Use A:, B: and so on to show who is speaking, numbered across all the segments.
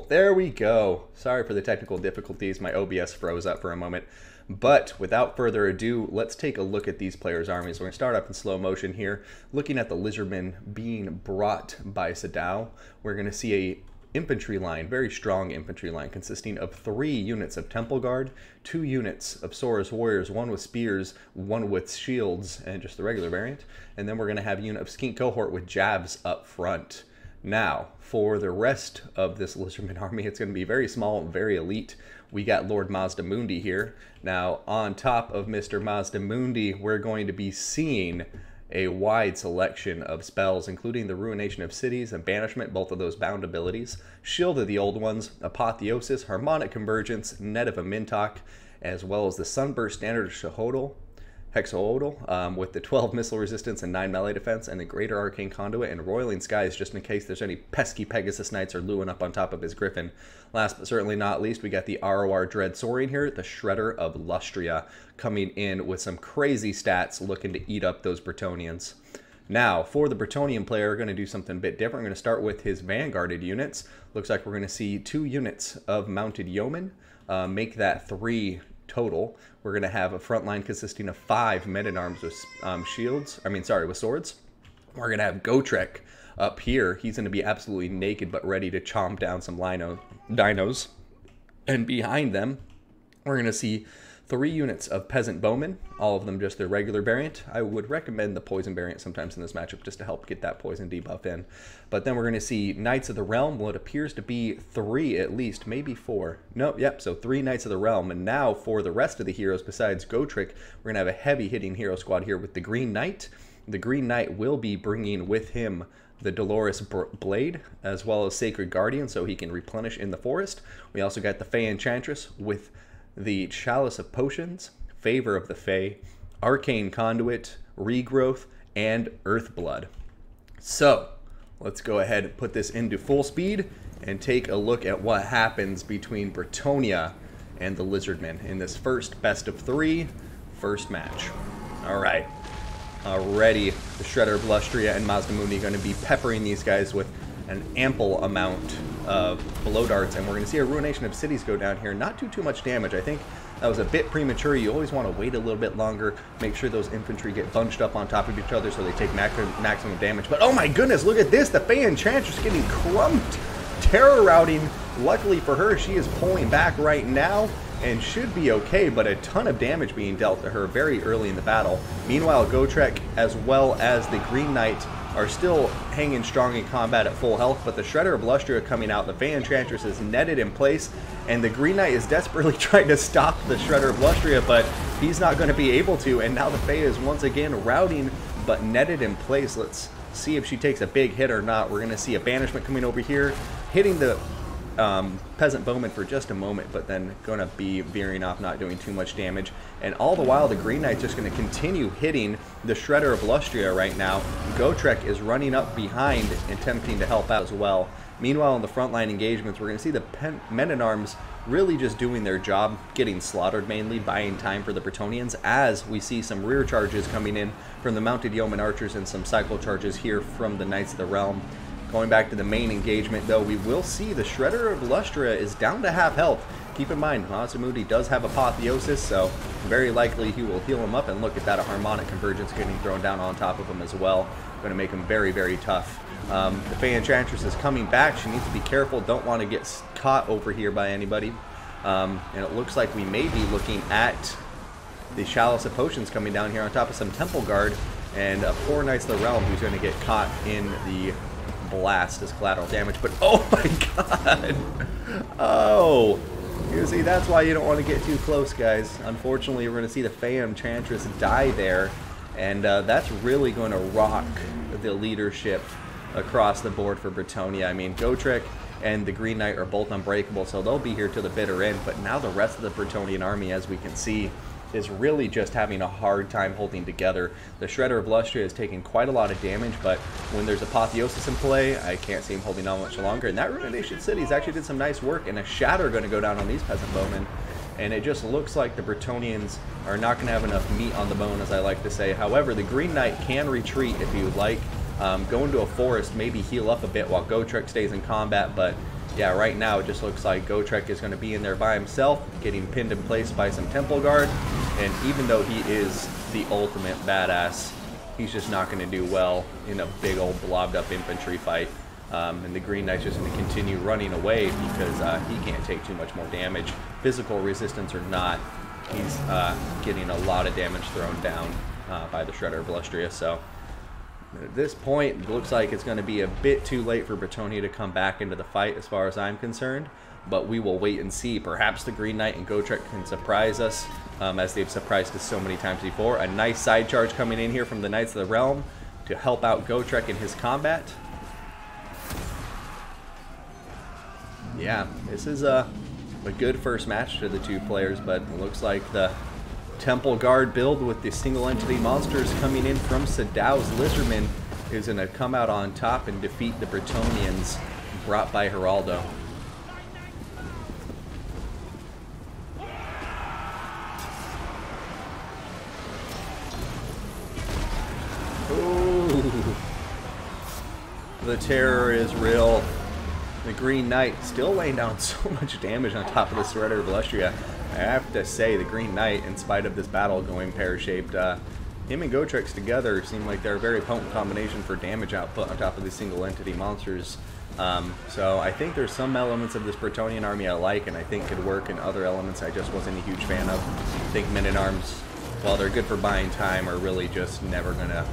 A: There we go. Sorry for the technical difficulties. My OBS froze up for a moment. But without further ado, let's take a look at these players' armies. We're going to start up in slow motion here, looking at the Lizardmen being brought by Sadao. We're going to see a infantry line, very strong infantry line, consisting of 3 units of Temple Guard, 2 units of Sora's Warriors, 1 with spears, 1 with shields, and just the regular variant. And then we're going to have a unit of Skink Cohort with jabs up front. Now, for the rest of this Lizardman army, it's going to be very small, very elite. We got Lord Mazdamundi here. Now, on top of Mr. Mazdamundi, we're going to be seeing a wide selection of spells, including the Ruination of Cities and Banishment, both of those bound abilities, Shield of the Old Ones, Apotheosis, Harmonic Convergence, Net of Amintok, as well as the Sunburst Standard Hexaodal, with the 12 missile resistance and 9 melee defense, and the Greater Arcane Conduit and Roiling Skies, just in case there's any pesky Pegasus Knights or Lewin up on top of his Griffin. Last but certainly not least, we got the ROR Dread Soaring here, the Shredder of Lustria, coming in with some crazy stats, looking to eat up those Bretonnians. Now, for the Bretonnian player, we're going to do something a bit different. We're going to start with his Vanguarded units. Looks like we're going to see 2 units of Mounted Yeomen, make that 3 total. We're going to have a front line consisting of 5 men-at-arms with with swords. We're going to have Gotrek up here. He's going to be absolutely naked but ready to chomp down some dinos. And behind them, we're going to see 3 units of Peasant Bowmen, all of them just their regular variant. I would recommend the Poison variant sometimes in this matchup just to help get that Poison debuff in. But then we're going to see Knights of the Realm, what appears to be 3 at least, maybe 4. Nope, yep, so 3 Knights of the Realm. And now for the rest of the heroes besides Gotrek, we're going to have a heavy hitting hero squad here with the Green Knight. The Green Knight will be bringing with him the Dolorous Blade, as well as Sacred Guardian, so he can replenish in the forest. We also got the Fey Enchantress with the Chalice of Potions, Favor of the Fae, Arcane Conduit, Regrowth, and Earthblood. So, let's go ahead and put this into full speed and take a look at what happens between Bretonnia and the Lizardmen in this first best of 3 first match. Alright, already the Shredder of Lustria and Mazdamundi are going to be peppering these guys with an ample amount of blow darts, and we're going to see a Ruination of Cities go down here. Not too much damage. I think that was a bit premature. You always want to wait a little bit longer, make sure those infantry get bunched up on top of each other so they take maximum damage. But oh my goodness, look at this! The Fey Enchantress getting crumped! Terror routing. Luckily for her, she is pulling back right now and should be okay, but a ton of damage being dealt to her very early in the battle. Meanwhile, Gotrek as well as the Green Knight are still hanging strong in combat at full health, but the Shredder of Lustria coming out, the Fey Enchantress is netted in place, and the Green Knight is desperately trying to stop the Shredder of Lustria, but he's not going to be able to, and now the Fey is once again routing, but netted in place. Let's see if she takes a big hit or not. We're going to see a Banishment coming over here, hitting the Peasant Bowman for just a moment, but then going to be veering off, not doing too much damage. And all the while, the Green Knight's just going to continue hitting the Shredder of Lustria right now. Gotrek is running up behind, attempting to help out as well. Meanwhile, in the frontline engagements, we're going to see the Men-at-Arms really just doing their job, getting slaughtered mainly, buying time for the Bretonnians, as we see some rear charges coming in from the Mounted Yeoman Archers and some cycle charges here from the Knights of the Realm. Going back to the main engagement, though, we will see the Shredder of Lustria is down to half health. Keep in mind, Mazdamundi does have Apotheosis, so very likely he will heal him up. And look at that, a Harmonic Convergence getting thrown down on top of him as well. Going to make him very, very tough. The Fey Enchantress is coming back. She needs to be careful. Don't want to get caught over here by anybody. And it looks like we may be looking at the Chalice of Potions coming down here on top of some Temple Guard. And 4 Knights of the Realm who's going to get caught in the blast as collateral damage. But oh my god! Oh! You see, that's why you don't want to get too close, guys. Unfortunately, we're going to see the Fey Enchantress die there, and that's really going to rock the leadership across the board for Bretonnia. I mean, Gotrek and the Green Knight are both unbreakable, so they'll be here to the bitter end, but now the rest of the Bretonnian army, as we can see, is really just having a hard time holding together. The Shredder of Lustria is taking quite a lot of damage, but when there's Apotheosis in play, I can't see him holding on much longer. And that Ruination Cities actually did some nice work, and a Shatter going to go down on these Peasant Bowmen. And it just looks like the Bretonnians are not going to have enough meat on the bone, as I like to say. However, the Green Knight can retreat if he would like. Go into a forest, maybe heal up a bit while Gotrek stays in combat, but yeah, right now it just looks like Gotrek is going to be in there by himself, getting pinned in place by some Temple Guard. And even though he is the ultimate badass, he's just not going to do well in a big old blobbed up infantry fight. And the Green Knight's just going to continue running away because he can't take too much more damage. Physical resistance or not, he's getting a lot of damage thrown down by the Shredder of Illustria. So at this point, it looks like it's going to be a bit too late for Bretonnia to come back into the fight as far as I'm concerned. But we will wait and see. Perhaps the Green Knight and Gotrek can surprise us as they've surprised us so many times before. A nice side charge coming in here from the Knights of the Realm to help out Gotrek in his combat. Yeah, this is a good first match to the two players, but it looks like the Temple Guard build with the single entity monsters coming in from Sadao's Lizardman is going to come out on top and defeat the Bretonians brought by Geraldo. Ooh. The terror is real. The Green Knight still laying down so much damage on top of the Shredder of Illustria. I have to say, the Green Knight, in spite of this battle going pear-shaped, him and Gotrek together seem like they're a very potent combination for damage output on top of these single entity monsters. So I think there's some elements of this Bretonian army I like, and I think could work in other elements I just wasn't a huge fan of. I think Men-at-Arms, while they're good for buying time, are really just never going to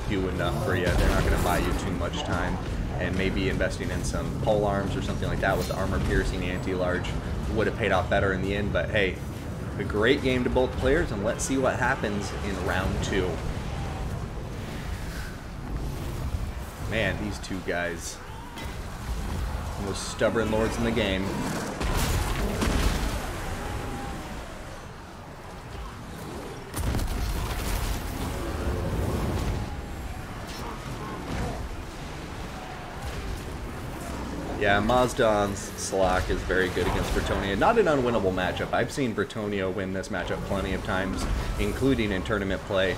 A: do enough for you. They're not going to buy you too much time. And maybe investing in some pole arms or something like that with the armor-piercing anti-large would have paid off better in the end. But hey, a great game to both players, and let's see what happens in round 2. Man, these two guys, the most stubborn lords in the game. Yeah, Mazdan's Slack is very good against Bretonnia. Not an unwinnable matchup. I've seen Bretonnia win this matchup plenty of times, including in tournament play.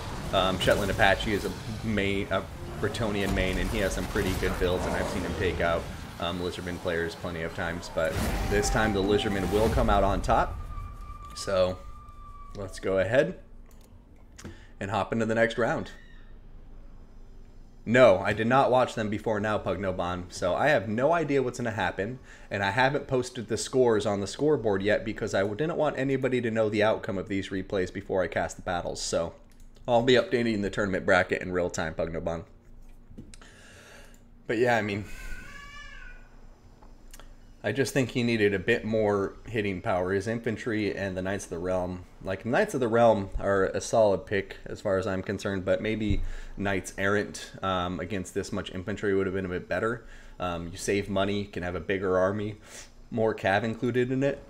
A: Shetland Apache is a Bretonian main, and he has some pretty good builds, and I've seen him take out Lizardman players plenty of times. But this time the Lizardman will come out on top. So let's go ahead and hop into the next round. No, I did not watch them before now, Pugnoban, so I have no idea what's going to happen, and I haven't posted the scores on the scoreboard yet because I didn't want anybody to know the outcome of these replays before I cast the battles, so I'll be updating the tournament bracket in real time, Pugnoban. But yeah, I mean, I just think he needed a bit more hitting power. His infantry and the Knights of the Realm, like Knights of the Realm are a solid pick as far as I'm concerned, but maybe Knights Errant against this much infantry would have been a bit better. You save money, can have a bigger army, more cav included in it.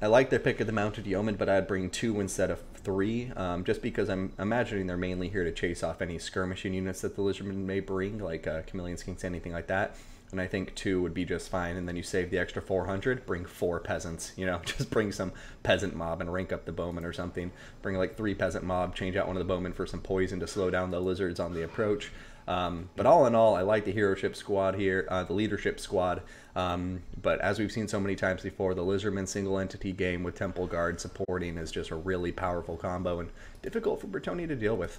A: I like their pick of the Mounted Yeoman, but I'd bring 2 instead of 3, just because I'm imagining they're mainly here to chase off any skirmishing units that the Lizardmen may bring, like Chameleon Skinks, anything like that. And I think 2 would be just fine, and then you save the extra 400, bring 4 peasants, you know, just bring some peasant mob and rank up the bowman or something. Bring like 3 peasant mob, change out one of the bowmen for some poison to slow down the lizards on the approach. But all in all, I like the heroship squad here, the leadership squad. But as we've seen so many times before, the Lizardman single entity game with Temple Guard supporting is just a really powerful combo and difficult for Bretonnia to deal with.